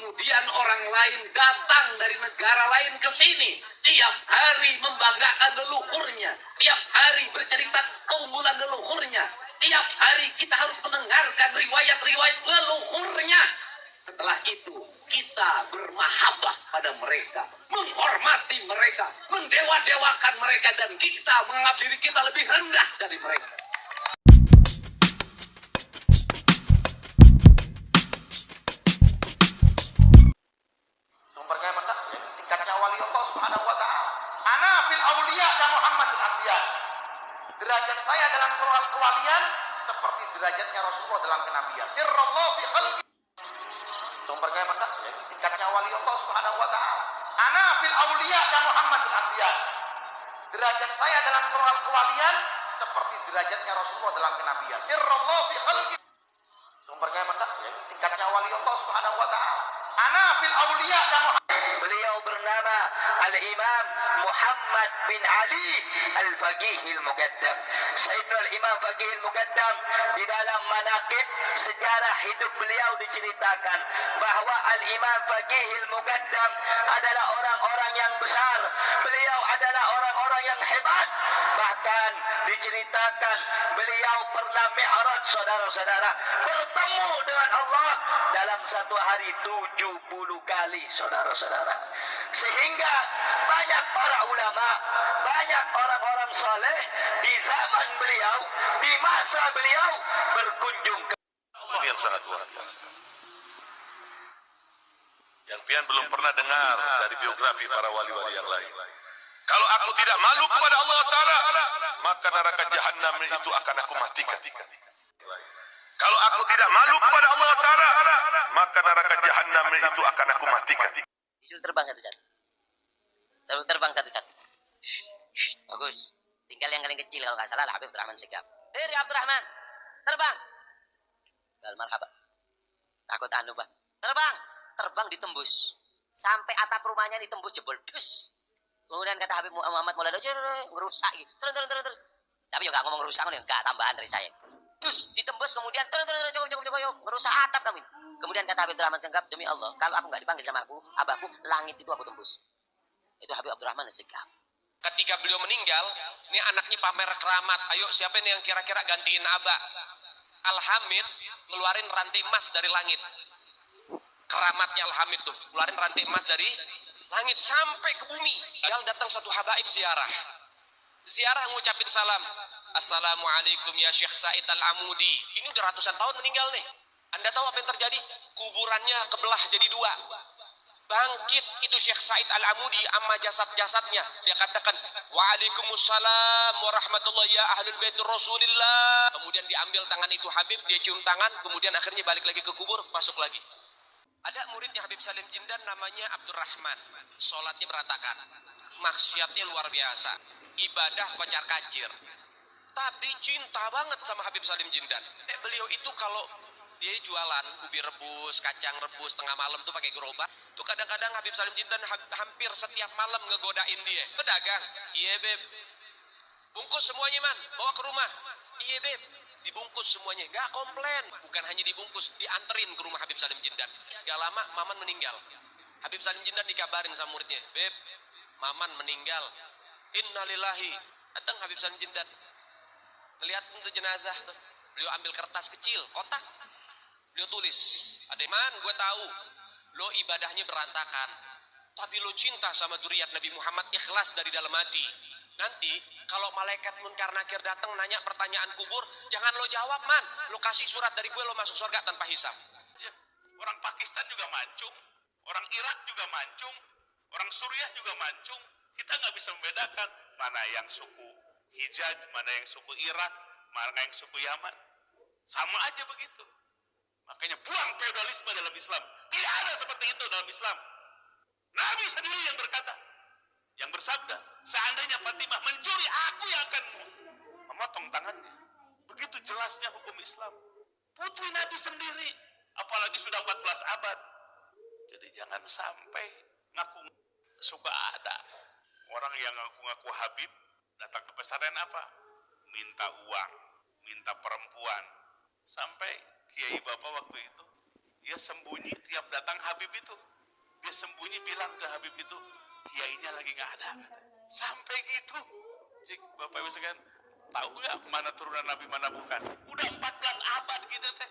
Kemudian orang lain datang dari negara lain ke sini, tiap hari membanggakan leluhurnya, tiap hari bercerita keunggulan leluhurnya, tiap hari kita harus mendengarkan riwayat-riwayat leluhurnya. Setelah itu kita bermahabbah pada mereka, menghormati mereka, mendewa-dewakan mereka, dan kita menganggap diri kita lebih rendah dari mereka. Sumbernya mana? Tingkatnya wali Allah Subhanahu wa taala. Ana fil auliya ka Muhammadul anbiya. Derajat saya dalam kewalian seperti derajatnya Rasulullah dalam kenabian. Sirrullah fi khalqi. Sumbernya mana? Tingkatnya wali Allah Subhanahu wa taala. Ana fil auliya ka Muhammadul anbiya. Derajat saya dalam kewalian seperti derajatnya Rasulullah dalam kenabian. Sirrullah fi khalqi. Sumbernya mana? Tingkatnya wali Allah Subhanahu wa taala. Ana fil auliya ka Muhammad. Beliau bernama Al-Imam Muhammad bin Ali Al-Faqih Al-Muqaddam. Sayyidina Al-Imam Faqih Al-Muqaddam, di dalam manaqib sejarah hidup beliau diceritakan bahwa Al-Imam Faqih Al-Muqaddam adalah orang-orang yang besar. Beliau adalah orang-orang yang hebat. Bahkan diceritakan beliau pernah mi'raj, saudara-saudara, bertemu dengan Allah dalam satu hari 70 kali, saudara-saudara. Sehingga banyak para ulama, banyak orang-orang soleh di zaman beliau, di masa beliau berkunjung ke Allah yang sangat luar biasa. Yang pian belum pernah dengar dari biografi para wali-wali yang lain. Kalau aku tidak malu kepada Allah Ta'ala, maka neraka Jahannam itu akan aku matikan. Kalau aku tidak malu kepada Allah Ta'ala, maka neraka Jahannam itu akan aku matikan. Disuruh terbang satu-satu. Suruh terbang satu-satu. Bagus. Tinggal yang paling kecil kalau nggak salah lah, Habib Abdurrahman Segaf. Diri Abdurrahman, terbang. Gal marhaba. Takut anu, Pak. Terbang. Terbang ditembus. Sampai atap rumahnya ditembus jebol. Dus. Kemudian kata Habib Muhammad Maulana, ngerusak gitu. Turun. Tapi juga ngomong ngerusak, enggak, tambahan dari saya. Dus ditembus, kemudian turun, cukup, ngerusak atap kami. Kemudian kata Habib Abdurrahman Segaf, demi Allah, kalau aku nggak dipanggil sama abahku, langit itu aku tembus. Itu Habib Abdurrahman Segaf. Ketika beliau meninggal, ini anaknya pamer keramat. Ayo siapa nih yang kira-kira gantiin abah? Al-Hamid ngeluarin rantai emas dari langit. Keramatnya Al-Hamid tuh, ngeluarin rantai emas dari langit sampai ke bumi. Lalu datang satu habaib ziarah. Ziarah ngucapin salam. Assalamualaikum ya Syekh Said Al-Amudi. Ini udah ratusan tahun meninggal nih. Anda tahu apa yang terjadi? Kuburannya kebelah jadi dua. Bangkit itu Syekh Said Al-Amudi amma jasad-jasadnya. Dia katakan, Waalaikumsalam warahmatullahi ya ahlul baitur Rasulillah. Kemudian diambil tangan itu Habib, dia cium tangan, kemudian akhirnya balik lagi ke kubur, masuk lagi. Ada muridnya Habib Salim Jindan namanya Abdurrahman. Sholatnya berantakan. Maksiatnya luar biasa. Ibadah kocar kacir. Tapi cinta banget sama Habib Salim Jindan. Beliau itu kalau dia jualan ubi rebus, kacang rebus tengah malam tuh pakai gerobak. Tuh kadang-kadang Habib Salim Jindan hampir setiap malam ngegodain dia. Pedagang, iya beb, bungkus semuanya man, bawa ke rumah. Iya beb, dibungkus semuanya. Gak komplain, bukan hanya dibungkus, dianterin ke rumah Habib Salim Jindan. Gak lama Maman meninggal. Habib Salim Jindan dikabarin sama muridnya, beb, Maman meninggal. Innalillahi. Datang Habib Salim Jindan, ngeliat tuh jenazah tuh. Beliau ambil kertas kecil, kotak. Beliau tulis, Ademan, gue tahu lo ibadahnya berantakan, tapi lo cinta sama dzurriyyat Nabi Muhammad, ikhlas dari dalam hati. Nanti kalau malaikat munkar nakir datang nanya pertanyaan kubur, jangan lo jawab man, lo kasih surat dari gue, lo masuk surga tanpa hisab. Ya, orang Pakistan juga mancung, orang Irak juga mancung, orang Suriah juga mancung. Kita nggak bisa membedakan mana yang suku Hijaz, mana yang suku Irak, mana yang suku Yaman. Sama aja begitu. Makanya buang feodalisme dalam Islam. Tidak ada seperti itu dalam Islam. Nabi sendiri yang berkata, yang bersabda, seandainya Fatimah mencuri, aku yang akan memotong tangannya. Begitu jelasnya hukum Islam. Putri Nabi sendiri, apalagi sudah 14 abad. Jadi jangan sampai ngaku suka ada. Orang yang ngaku-ngaku Habib datang ke pesantren apa? Minta uang, minta perempuan. Sampai Kiai Bapak waktu itu Dia sembunyi tiap datang Habib itu. Dia sembunyi bilang ke Habib itu, kiainya lagi nggak ada. Sampai gitu. Cik, Bapak Ibu sekalian, tahu nggak mana turunan Nabi mana bukan? Udah 14 abad gitu teh.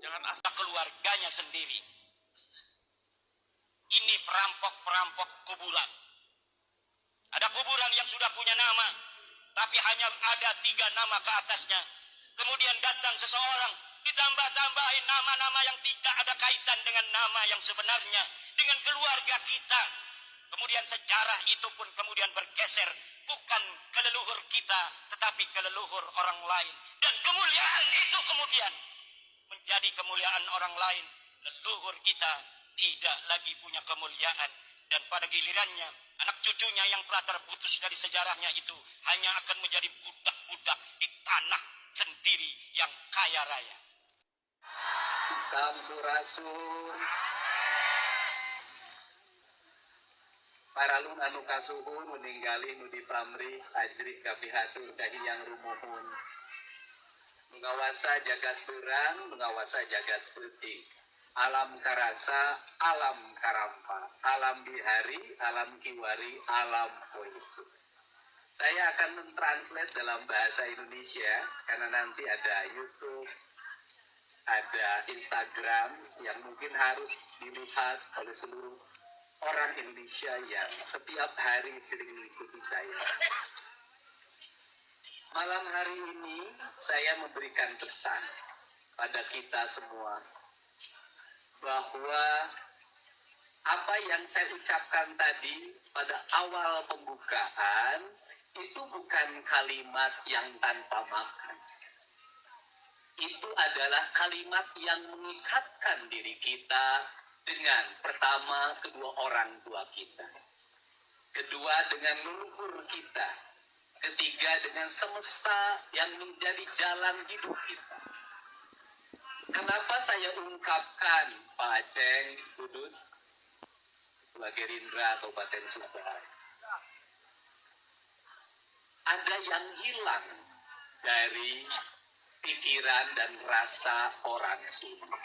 Jangan asal Keluarganya sendiri. Ini perampok-perampok kuburan. Ada kuburan yang sudah punya nama, tapi hanya ada 3 nama ke atasnya. Kemudian datang seseorang, ditambah-tambahin nama-nama yang tidak ada kaitan dengan nama yang sebenarnya, dengan keluarga kita. Kemudian sejarah itu pun kemudian bergeser, bukan ke leluhur kita, tetapi ke leluhur orang lain. Dan kemuliaan itu kemudian menjadi kemuliaan orang lain. Leluhur kita tidak lagi punya kemuliaan. Dan pada gilirannya, anak cucunya yang telah terputus dari sejarahnya itu hanya akan menjadi budak-budak di tanah sendiri yang kaya raya. Sampurasun. Paralun anu kasuhun meninggali nu di pamrih ajrik kapihatur kahiyang rumuhun. Mengawasa jagat berang, mengawasa jagat peuting. Alam karasa, alam karampa, alam bihari, alam kiwari, alam poesi. Saya akan mentranslate dalam bahasa Indonesia karena nanti ada YouTube, ada Instagram yang mungkin harus dilihat oleh seluruh orang Indonesia yang setiap hari sering mengikuti saya. Malam hari ini saya memberikan pesan pada kita semua bahwa apa yang saya ucapkan tadi pada awal pembukaan itu bukan kalimat yang tanpa makna. Itu adalah kalimat yang mengikatkan diri kita dengan pertama kedua orang tua kita, kedua dengan leluhur kita, ketiga dengan semesta yang menjadi jalan hidup kita. Kenapa saya ungkapkan Pak Aceng Kudus Ketua Gerindra Kabupaten Subang? Ada yang hilang dari pikiran dan rasa orang Sunda.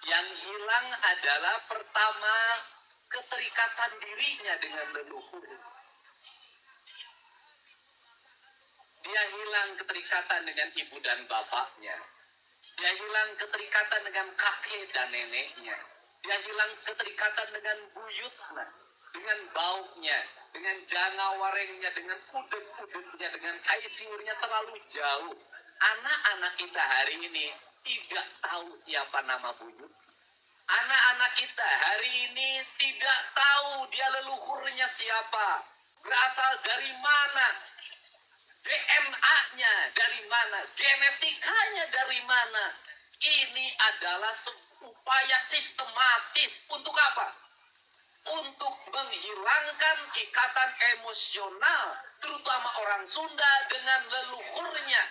Yang hilang adalah pertama keterikatan dirinya dengan leluhur. Dia hilang keterikatan dengan ibu dan bapaknya. Dia hilang keterikatan dengan kakek dan neneknya. Dia hilang keterikatan dengan buyutnya, dengan baunya, dengan jangwarengnya, dengan udeg-udegnya, dengan kaisiurnya terlalu jauh. Anak-anak kita hari ini tidak tahu siapa nama buyut. Anak-anak kita hari ini tidak tahu dia leluhurnya siapa, berasal dari mana, DNA-nya dari mana, genetikanya dari mana. Ini adalah upaya sistematis untuk apa? Untuk menghilangkan ikatan emosional, terutama orang Sunda dengan leluhurnya.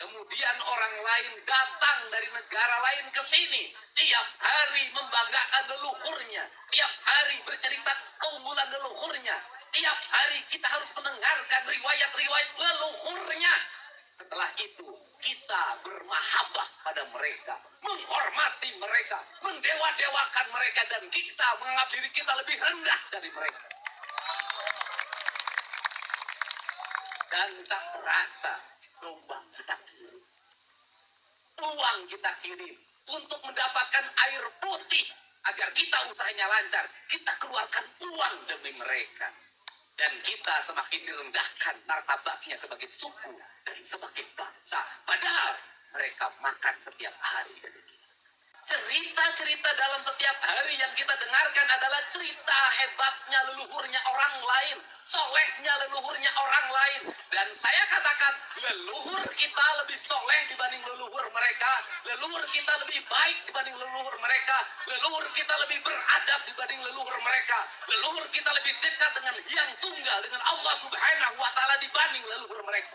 Kemudian orang lain datang dari negara lain ke sini, tiap hari membanggakan leluhurnya, tiap hari bercerita keunggulan leluhurnya, tiap hari kita harus mendengarkan riwayat-riwayat leluhurnya. Setelah itu kita bermahabbah pada mereka, menghormati mereka, mendewa-dewakan mereka, dan kita menganggap diri kita lebih rendah dari mereka. Dan tak terasa lubang kita kirim, uang kita kirim untuk mendapatkan air putih agar kita usahanya lancar. Kita keluarkan uang demi mereka, dan kita semakin direndahkan martabatnya sebagai suku dan sebagai bangsa. Padahal mereka makan setiap hari dari kita. Cerita-cerita dalam setiap hari yang kita dengarkan adalah cerita hebatnya leluhurnya orang lain, solehnya leluhurnya orang lain. Dan saya katakan, leluhur kita lebih soleh dibanding leluhur mereka, leluhur kita lebih baik dibanding leluhur mereka, leluhur kita lebih beradab dibanding leluhur mereka, leluhur kita lebih dekat dengan Yang Tunggal, dengan Allah Subhanahu wa Ta'ala dibanding leluhur mereka.